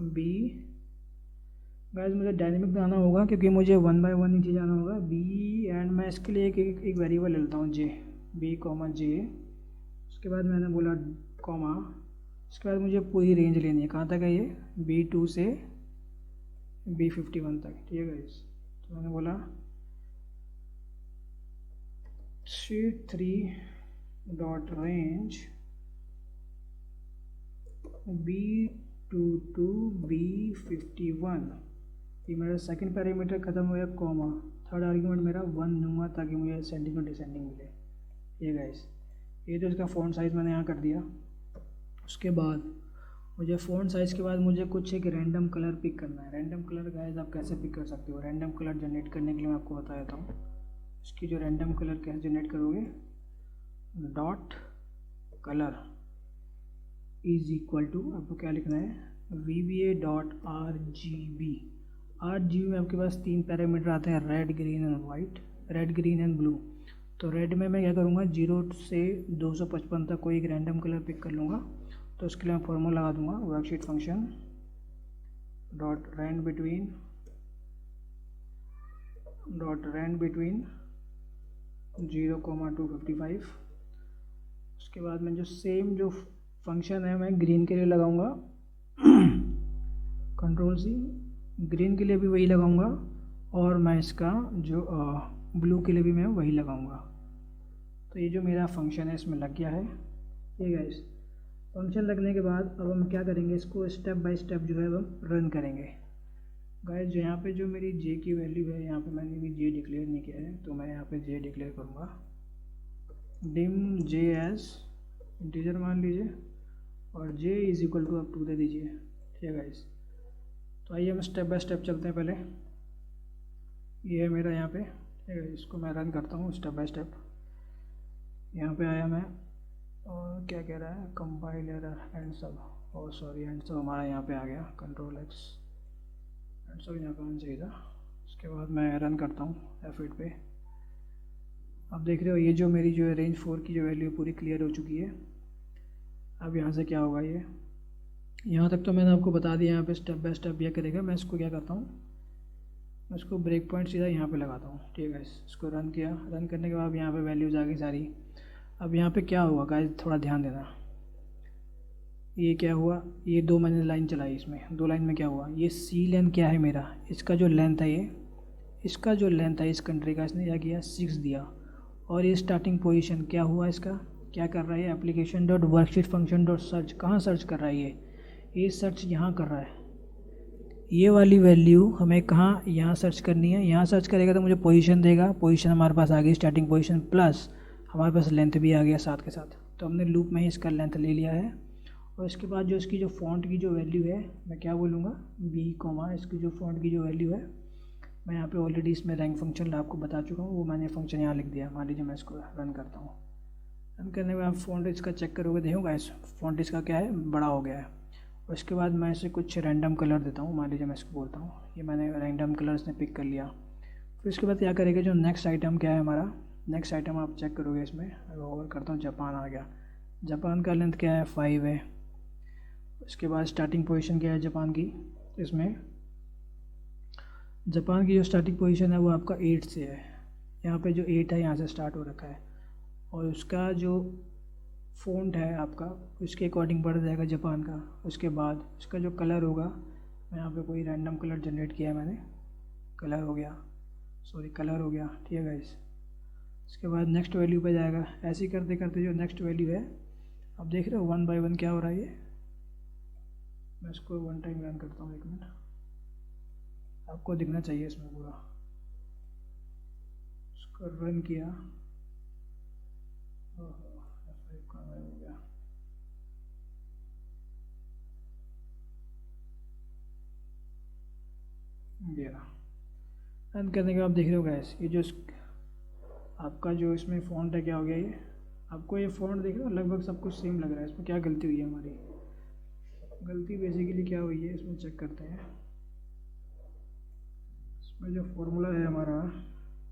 B। Guys मुझे डायनेमिक बनाना होगा क्योंकि मुझे 1 बाय 1 नीचे जाना होगा B, एंड मैं इसके लिए एक वेरिएबल ले लेता हूँ J, B कॉमा J। उसके बाद मैंने बोला कॉमा, उसके बाद मुझे पूरी रेंज लेनी है, कहाँ तक है ये, B2 से B51 तक, ठीक है गाइस। तो मैंने बोला sheet 3 dot range B2 to B51, ये मेरा सेकंड पैरामीटर ख़त्म हो गया, कॉमा थर्ड आर्ग्यूमेंट मेरा 1 दूंगा ताकि मुझे असेंडिंग और डिसेंडिंग मिले। ये गाइस, ये तो इसका फ़ॉन्ट साइज़ मैंने यहाँ कर दिया। उसके बाद मुझे फ़ॉन्ट साइज़ के बाद मुझे कुछ एक रैंडम कलर पिक करना है। रैंडम कलर गाइस आप कैसे पिक कर सकते हो, रैंडम कलर जनरेट करने के लिए मैं आपको बता देता हूँ। इसकी जो रैंडम कलर कैसे जनरेट करोगे, dot colour is equal to, आपको क्या लिखना है, VBA डॉट RGB। RGB में आपके पास 3 पैरामीटर आते हैं, red, green and white, red, green and blue. तो रेड में मैं क्या करूँगा, 0 से 255 तक कोई एक रैंडम कलर पिक कर लूँगा। तो उसके लिए मैं फॉर्मूला लगा दूँगा, worksheet function dot rand between 0,255। उसके बाद मैं जो सेम जो फंक्शन है मैं ग्रीन के लिए लगाऊंगा, कंट्रोल-C, ग्रीन के लिए भी वही लगाऊंगा, और मैं इसका जो ब्लू के लिए भी मैं वही लगाऊंगा। तो ये जो मेरा फंक्शन है इसमें लग गया है। ठीक है गाइस, फंक्शन लगने के बाद अब हम क्या करेंगे, इसको स्टेप बाय स्टेप जो है हम रन करेंगे। गाइस जो यहाँ पे जो मेरी J की वैल्यू है, यहाँ पे मैंने भी J डिक्लेयर नहीं किया है, तो मैं यहाँ पे J डिक्लेयर करूँगा, डिम J एज इंटीजर मान लीजिए, और J इज इक्वल टू आप 2 दे दीजिए। ठीक है गाइस, तो आइए हम स्टेप बाय स्टेप चलते हैं। पहले ये है मेरा यहाँ पे, ठीक है, इसको मैं रन करता हूँ स्टेप बाय स्टेप। यहाँ पे आया मैं, और क्या कह रहा है, कंपाइल एरर एंड सब, और सॉरी एंड सब हमारा यहाँ पे आ गया, कंट्रोल-X एंड सब यहाँ पे आना चाहिए था। उसके बाद मैं रन करता हूँ F8 पे। अब देख रहे हो ये जो मेरी जो है रेंज 4 की जो वैल्यू पूरी क्लियर हो चुकी है। अब यहाँ से क्या होगा, ये यहाँ तक तो मैंने आपको बता दिया, यहाँ पे स्टेप बाय स्टेप ये करेगा। मैं इसको क्या करता हूँ, मैं इसको ब्रेक पॉइंट सीधा यहाँ पे लगाता हूँ। ठीक है, इसको रन किया, रन करने के बाद यहाँ पे वैल्यूज़ आ गई सारी। अब यहाँ पे क्या हुआ गाइस, थोड़ा ध्यान देना, ये क्या हुआ, ये 2 मैंने लाइन चलाई, इसमें 2 लाइन में क्या हुआ, ये C लेंथ क्या है मेरा, इसका जो लेंथ है ये, इसका जो लेंथ है इस कंट्री का, इसने क्या किया 6 दिया। और ये स्टार्टिंग पोजीशन क्या हुआ, इसका क्या कर रहा है, application dot worksheet function dot search, कहाँ सर्च कर रहा है ये सर्च यहाँ कर रहा है। ये वाली वैल्यू हमें कहाँ, यहाँ सर्च करनी है। यहाँ सर्च करेगा तो मुझे पोजीशन देगा, पोजीशन हमारे पास आ गई स्टार्टिंग पोजीशन, प्लस हमारे पास लेंथ भी आ गया साथ के साथ। तो हमने लूप में ही इसका लेंथ ले लिया है। और इसके बाद जो इसकी जो फ़ॉन्ट की जो वैल्यू है, मैं क्या बोलूँगा, B कॉमा इसकी जो फ़ॉन्ट की जो वैल्यू है, मैं यहाँ पे ऑलरेडी इसमें रैंक फंक्शन आपको बता चुका हूँ, वो मैंने फंक्शन यहाँ लिख दिया। मान लीजिए मैं इसको रन करता हूँ, रन करने के बाद फ़ॉन्ट इसका चेक करोगे, देखोगे इस फ़ॉन्ट इसका क्या है, बड़ा हो गया है। और इसके बाद मैं इसे कुछ रैंडम कलर देता हूँ, मान लीजिए मैं इसको बोलता हूँ, ये मैंने रैंडम कलर इसने पिक कर लिया। फिर उसके बाद क्या करेगा, जो नेक्स्ट आइटम क्या है हमारा, नेक्स्ट आइटम आप चेक करोगे इसमें, ओवर करता हूँ, जापान आ गया। जापान का लेंथ क्या है, 5 है। उसके बाद स्टार्टिंग पोजीशन क्या है जापान की, इसमें जापान की जो स्टार्टिंग पोजीशन है वो आपका 8 से है। यहाँ पे जो 8 है यहाँ से स्टार्ट हो रखा है, और उसका जो फ़ॉन्ट है आपका उसके अकॉर्डिंग बढ़ जाएगा जापान का। उसके बाद उसका जो कलर होगा, मैं यहाँ पे कोई रैंडम कलर जनरेट किया है मैंने, कलर हो गया, सॉरी कलर हो गया। ठीक है गाइस, उसके बाद नेक्स्ट वैल्यू पे जाएगा। ऐसे ही करते करते जो नेक्स्ट वैल्यू है, अब देख रहे हो 1 बाय 1 क्या हो रहा है। ये मैं इसको 1 टाइम रन करता हूँ, 1 मिनट, आपको दिखना चाहिए इसमें पूरा। इसको रन किया, हो गया, ये रहा। रन करने के बाद देख रहे हो गाइस, ये जो आपका जो इसमें फ़ॉन्ट है क्या हो गया, ये आपको ये फ़ॉन्ट देख रहे हो लगभग सब कुछ सेम लग रहा है। इसमें क्या गलती हुई है, हमारी गलती बेसिकली क्या हुई है, इसमें चेक करते हैं। इसमें जो फॉर्मूला है हमारा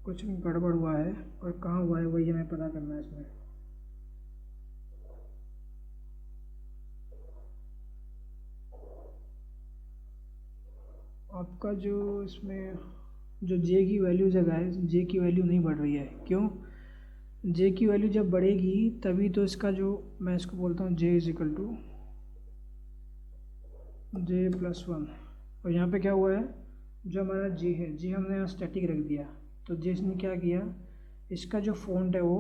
कुछ गड़बड़ हुआ है और कहाँ हुआ है वही हमें पता करना है इसमें। आपका जो इसमें जो जे की वैल्यूज़ है गाइस, जे की वैल्यू नहीं बढ़ रही है। क्यों? जे की वैल्यू जब बढ़ेगी तभी तो इसका जो, मैं इसको बोलता हूँ J is equal to J plus one. और यहाँ पे क्या हुआ है, जो हमारा जे है, जे हमने यहाँ स्टैटिक रख दिया, तो जे इसने क्या किया, इसका जो फ़ॉन्ट है वो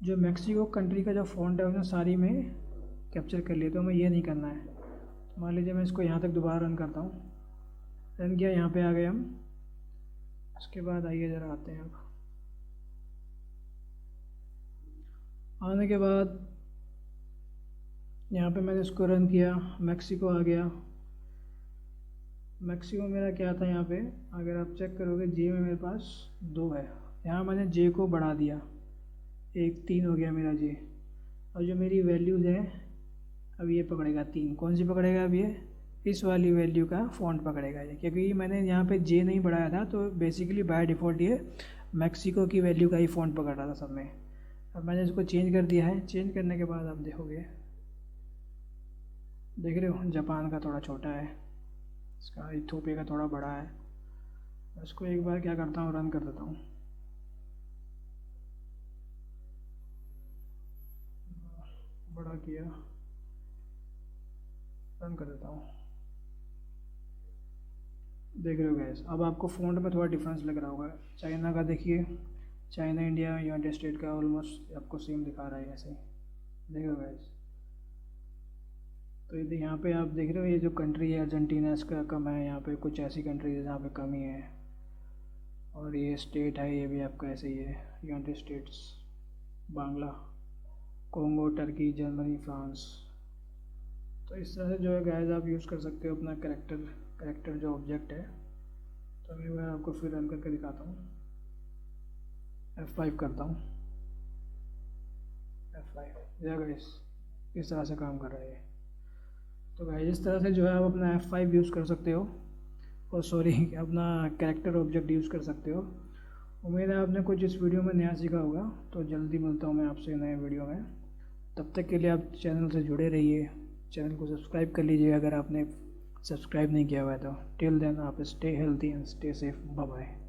जो मैक्सिको कंट्री का जो फ़ॉन्ट है उसने सारी में कैप्चर कर लिया। तो हमें ये नहीं करना है। मान लीजिए मैं इसको यहाँ तक दोबारा रन करता हूँ, रन किया, यहाँ पे आ गए हम। उसके बाद आइए ज़रा आते हैं। अब आने के बाद यहाँ पे मैंने इसको रन किया, मैक्सिको आ गया। मैक्सिको मेरा क्या था यहाँ पे, अगर आप चेक करोगे जे में मेरे पास 2 है, यहाँ मैंने जे को बढ़ा दिया, 1 3 हो गया मेरा जे। और जो मेरी वैल्यूज़ है अब ये पकड़ेगा 3। कौन सी पकड़ेगा? अब ये इस वाली वैल्यू का फ़ॉन्ट पकड़ेगा ये, क्योंकि मैंने यहाँ पे जे नहीं बढ़ाया था, तो बेसिकली बाय डिफ़ॉल्ट ये मैक्सिको की वैल्यू का ही फ़ॉन्ट पकड़ रहा था सब में। अब मैंने इसको चेंज कर दिया है। चेंज करने के बाद आप देखोगे, देख रहे हो, जापान का थोड़ा छोटा है, इसका इथोपिया का थोड़ा बड़ा है। इसको एक बार क्या करता हूँ, रन कर देता हूँ। बड़ा किया, रन कर देता हूँ। देख रहे हो गैस, अब आपको फ़ॉन्ट में थोड़ा डिफरेंस लग रहा होगा। चाइना का देखिए, चाइना इंडिया यूनाइटेड स्टेट का ऑलमोस्ट आपको सेम दिखा रहा है ऐसे ही। देख रहे हो गैस, तो ये यहाँ पे आप देख रहे हो, ये जो कंट्री है अर्जेंटीना, इसका कम है। यहाँ पे कुछ ऐसी कंट्रीज है जहाँ पे कमी है। और ये स्टेट है, ये भी आपका ऐसे ही है, United states, Bangla, Congo, Turkey, Germany, France. तो इस तरह से जो है गाइस आप यूज़ कर सकते हो अपना कैरेक्टर जो ऑब्जेक्ट है। तो अभी मैं आपको फिर रन करके दिखाता हूँ। F5 करता हूँ, F5 या गाइस इस तरह से काम कर रहा है। तो गाइस इस तरह से जो है आप अपना F5 यूज़ कर सकते हो, और सॉरी अपना कैरेक्टर ऑब्जेक्ट यूज़ कर सकते हो। उम्मीद है आपने कुछ इस वीडियो में नया सीखा होगा। तो जल्दी मिलता हूँ मैं आपसे नए वीडियो में। तब तक के लिए आप चैनल से जुड़े रहिए, चैनल को सब्सक्राइब कर लीजिए अगर आपने सब्सक्राइब नहीं किया हुआ है तो। टिल देन आप stay healthy and stay safe, bye bye.